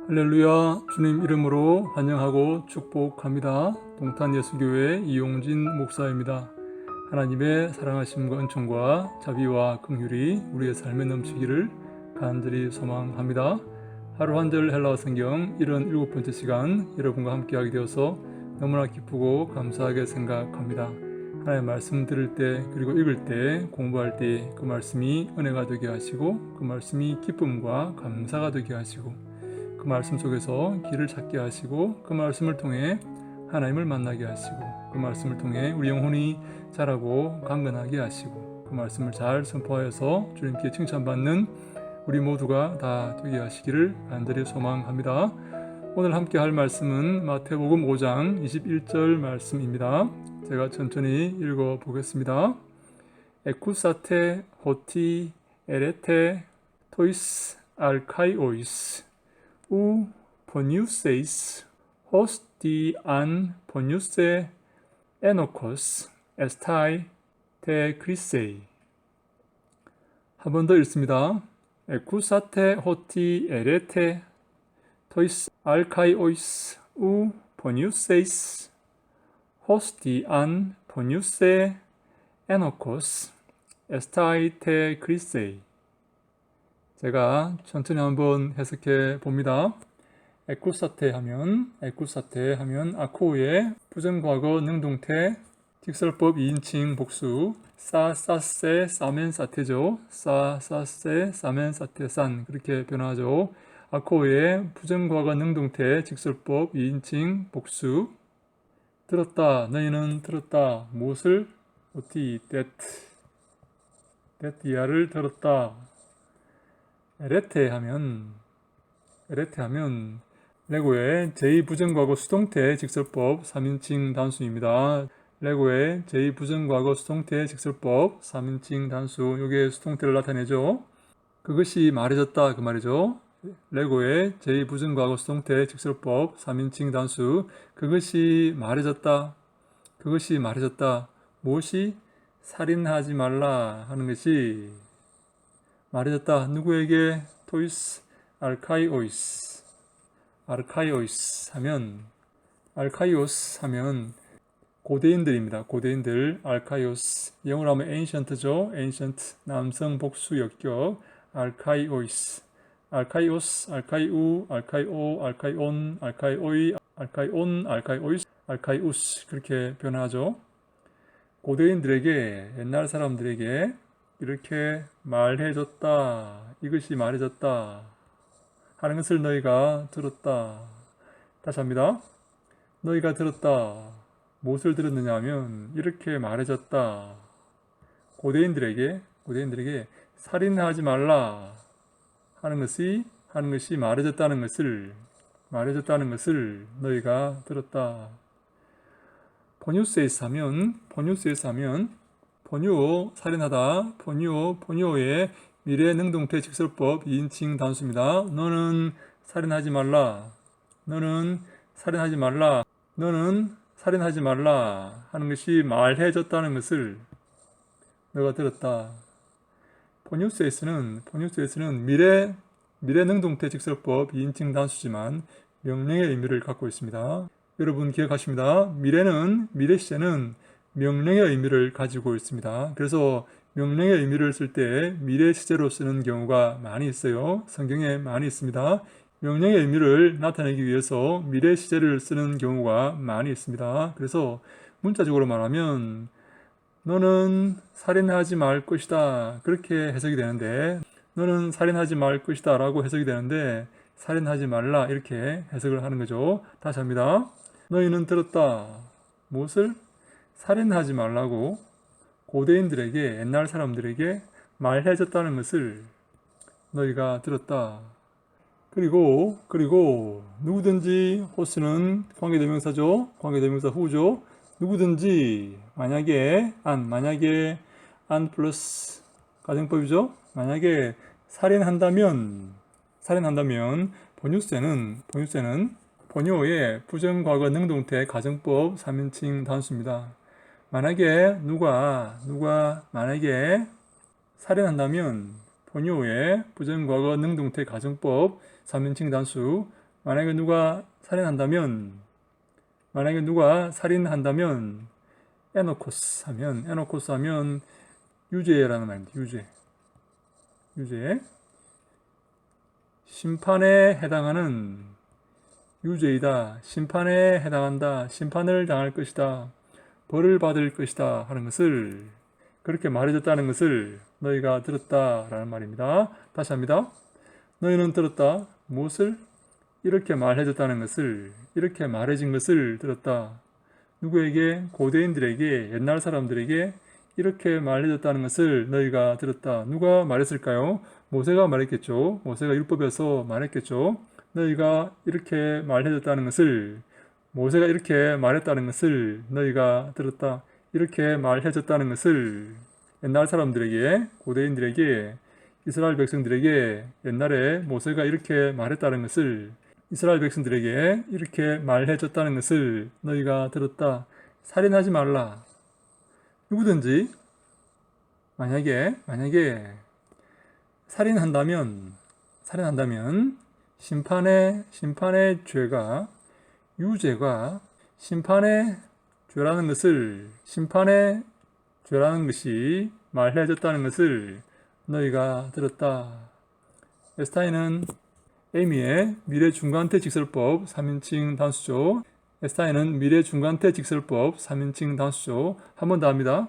할렐루야. 주님 이름으로 환영하고 축복합니다. 동탄예수교회 이용진 목사입니다. 하나님의 사랑하심과 은총과 자비와 긍휼이 우리의 삶에 넘치기를 간절히 소망합니다. 하루 한절 헬라어 성경 77번째 시간 여러분과 함께하게 되어서 너무나 기쁘고 감사하게 생각합니다. 하나님의 말씀 들을 때 그리고 읽을 때 공부할 때 그 말씀이 은혜가 되게 하시고 그 말씀이 기쁨과 감사가 되게 하시고 그 말씀 속에서 길을 찾게 하시고 그 말씀을 통해 하나님을 만나게 하시고 그 말씀을 통해 우리 영혼이 자라고 강건하게 하시고 그 말씀을 잘 선포하여서 주님께 칭찬받는 우리 모두가 다 되게 하시기를 간절히 소망합니다. 오늘 함께 할 말씀은 마태복음 5장 21절 말씀입니다. 제가 천천히 읽어 보겠습니다. 에쿠사테 호티 에레테 토이스 알카이오이스 우 포뉴세이스 호스티 안 포뉴세 에노코스 에스타이 테 크리세이. 한 번 더 읽습니다. 에쿠사테 호티 에레테 토이스 알카이오이스 우 포뉴세이스 호스티 안 포뉴세 에노코스 에스타이 테 크리세이. 제가 천천히 한번 해석해 봅니다. 에쿠사테 하면 아코우의 부정과거 능동태 직설법 2인칭 복수 사사세 사멘사테죠. 사사세 사멘사테산 그렇게 변화하죠. 아코우의 부정과거 능동태 직설법 2인칭 복수. 들었다, 너희는 들었다. 무엇을? 어디 that 이하를 들었다. 에레테 하면 레고의 제2부정과거 수동태 직설법 3인칭 단수입니다. 레고의 제2부정과거 수동태 직설법 3인칭 단수, 이게 수동태를 나타내죠. 그것이 말해졌다 그 말이죠. 레고의 제2부정과거 수동태 직설법 3인칭 단수, 그것이 말해졌다. 무엇이? 살인하지 말라 하는 것이 말해졌다. 누구에게? 토이스 알카이오이스 하면 고대인들입니다. 고대인들. 알카이오스, 영어로 하면 ancient죠. ancient, 남성 복수 역격. 알카이오이스, 알카이오, 알카이온, 알카이오이, 알카이온, 알카이오이스, 알카이우스 그렇게 변하죠. 고대인들에게, 옛날 사람들에게 이렇게 말해줬다. 이것이 말해졌다 하는 것을 너희가 들었다. 다시 합니다. 너희가 들었다. 무엇을 들었느냐 하면 이렇게 말해졌다. 고대인들에게 살인하지 말라 하는 것이 말해졌다는 것을 너희가 들었다. 포뉴세이스 하면 포뉴오, 살인하다. 포뉴오의 미래 능동태 직설법 2인칭 단수입니다. 너는 살인하지 말라 하는 것이 말해졌다는 것을 너가 들었다. 포뉴세이스는 미래 능동태 직설법 2인칭 단수지만 명령의 의미를 갖고 있습니다. 여러분 기억하십니다. 미래 시제는 명령의 의미를 가지고 있습니다. 그래서 명령의 의미를 쓸 때 미래 시제로 쓰는 경우가 많이 있어요. 성경에 많이 있습니다. 명령의 의미를 나타내기 위해서 미래 시제를 쓰는 경우가 많이 있습니다. 그래서 문자적으로 말하면 너는 살인하지 말 것이다 그렇게 해석이 되는데, 너는 살인하지 말 것이다 라고 해석이 되는데 살인하지 말라 이렇게 해석을 하는 거죠. 다시 합니다. 너희는 들었다. 무엇을? 살인하지 말라고 고대인들에게, 옛날 사람들에게 말해줬다는 것을 너희가 들었다. 그리고 누구든지, 호스는 관계대명사죠. 관계대명사 후죠. 누구든지, 만약에 안 플러스 가정법이죠. 만약에 살인한다면 본유세는 본유어의 부정과거 능동태 가정법 3인칭 단수입니다. 만약에 만약에 살인한다면 본유어의 부정과거 능동태 가정법 3인칭 단수 만약에 누가 살인한다면 에노코스 하면 유죄라는 말입니다. 유죄. 심판에 해당하는 유죄이다. 심판에 해당한다. 심판을 당할 것이다. 벌을 받을 것이다 하는 것을 그렇게 말해줬다는 것을 너희가 들었다라는 말입니다. 다시 합니다. 너희는 들었다. 무엇을? 이렇게 말해줬다는 것을, 이렇게 말해진 것을 들었다. 누구에게? 고대인들에게, 옛날 사람들에게 이렇게 말해줬다는 것을 너희가 들었다. 누가 말했을까요? 모세가 말했겠죠. 모세가 율법에서 말했겠죠. 너희가 이렇게 말해줬다는 것을, 모세가 이렇게 말했다는 것을 너희가 들었다. 이렇게 말해줬다는 것을 옛날 사람들에게, 고대인들에게, 이스라엘 백성들에게 옛날에 모세가 이렇게 말했다는 것을 이스라엘 백성들에게 이렇게 말해줬다는 것을 너희가 들었다. 살인하지 말라. 누구든지 만약에 살인한다면 심판의 죄가, 유죄가 심판의 죄라는 것이 말해졌다는 것을 너희가 들었다. 에스타인은 에이미의 미래중간태직설법 3인칭 단수죠. 에스타인은 미래중간태직설법 3인칭 단수죠. 한 번 더 합니다.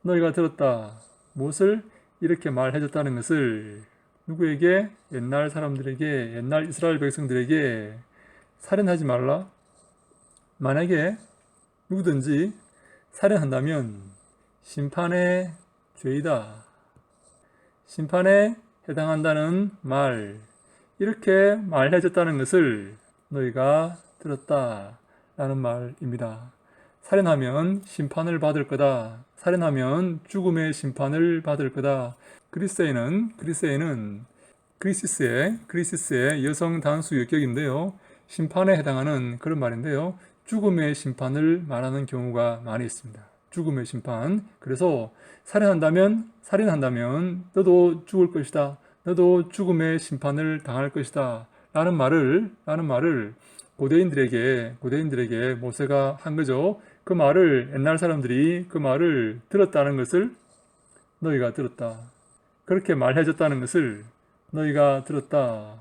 너희가 들었다. 무엇을? 이렇게 말해줬다는 것을 누구에게? 옛날 사람들에게, 옛날 이스라엘 백성들에게 살인하지 말라. 만약에 누구든지 살인한다면 심판의 죄이다. 심판에 해당한다는 말, 이렇게 말해줬다는 것을 너희가 들었다 라는 말입니다. 살인하면 심판을 받을 거다. 살인하면 죽음의 심판을 받을 거다. 그리스에는 그리시스의 여성 단수 유격인데요. 심판에 해당하는 그런 말인데요. 죽음의 심판을 말하는 경우가 많이 있습니다. 죽음의 심판. 그래서 살인한다면 너도 죽을 것이다. 너도 죽음의 심판을 당할 것이다. 라는 말을 고대인들에게 모세가 한 거죠. 그 말을 옛날 사람들이 그 말을 들었다는 것을 너희가 들었다. 그렇게 말해줬다는 것을 너희가 들었다.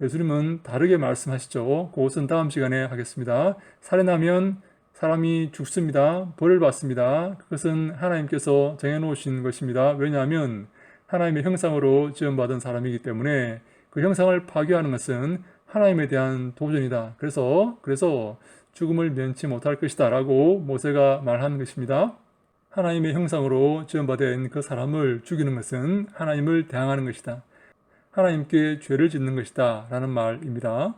예수님은 다르게 말씀하시죠. 그것은 다음 시간에 하겠습니다. 살인하면 사람이 죽습니다. 벌을 받습니다. 그것은 하나님께서 정해놓으신 것입니다. 왜냐하면 하나님의 형상으로 지음받은 사람이기 때문에 그 형상을 파괴하는 것은 하나님에 대한 도전이다. 그래서 죽음을 면치 못할 것이다 라고 모세가 말하는 것입니다. 하나님의 형상으로 지음받은 그 사람을 죽이는 것은 하나님을 대항하는 것이다. 하나님께 죄를 짓는 것이다 라는 말입니다.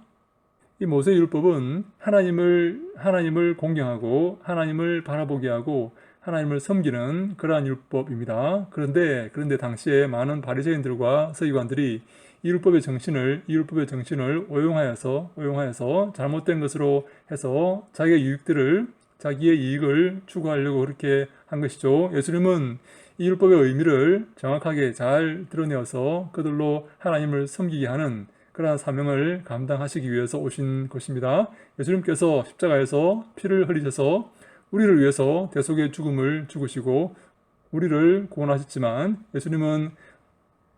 이 모세율법은 하나님을 공경하고 하나님을 바라보게 하고 하나님을 섬기는 그러한 율법입니다. 그런데 당시에 많은 바리새인들과 서기관들이 이 율법의 정신을 오용하여서 잘못된 것으로 해서 자기의 이익을 추구하려고 그렇게 한 것이죠. 예수님은 이 율법의 의미를 정확하게 잘 드러내어서 그들로 하나님을 섬기게 하는 그러한 사명을 감당하시기 위해서 오신 것입니다. 예수님께서 십자가에서 피를 흘리셔서 우리를 위해서 대속의 죽음을 죽으시고 우리를 구원하셨지만 예수님은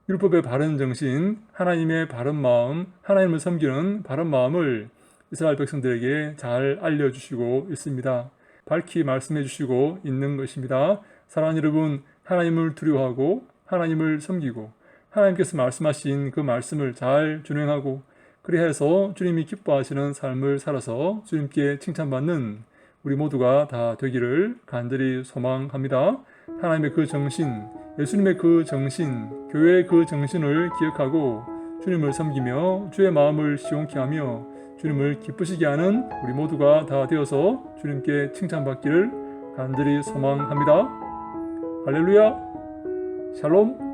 율법의 바른 정신, 하나님의 바른 마음, 하나님을 섬기는 바른 마음을 이스라엘 백성들에게 잘 알려주시고 있습니다. 밝히 말씀해 주시고 있는 것입니다. 사랑하는 여러분, 하나님을 두려워하고 하나님을 섬기고 하나님께서 말씀하신 그 말씀을 잘 준행하고 그리해서 주님이 기뻐하시는 삶을 살아서 주님께 칭찬받는 우리 모두가 다 되기를 간절히 소망합니다. 하나님의 그 정신, 예수님의 그 정신, 교회의 그 정신을 기억하고 주님을 섬기며 주의 마음을 시원케 하며 주님을 기쁘시게 하는 우리 모두가 다 되어서 주님께 칭찬받기를 간절히 소망합니다. 할렐루야, 샬롬.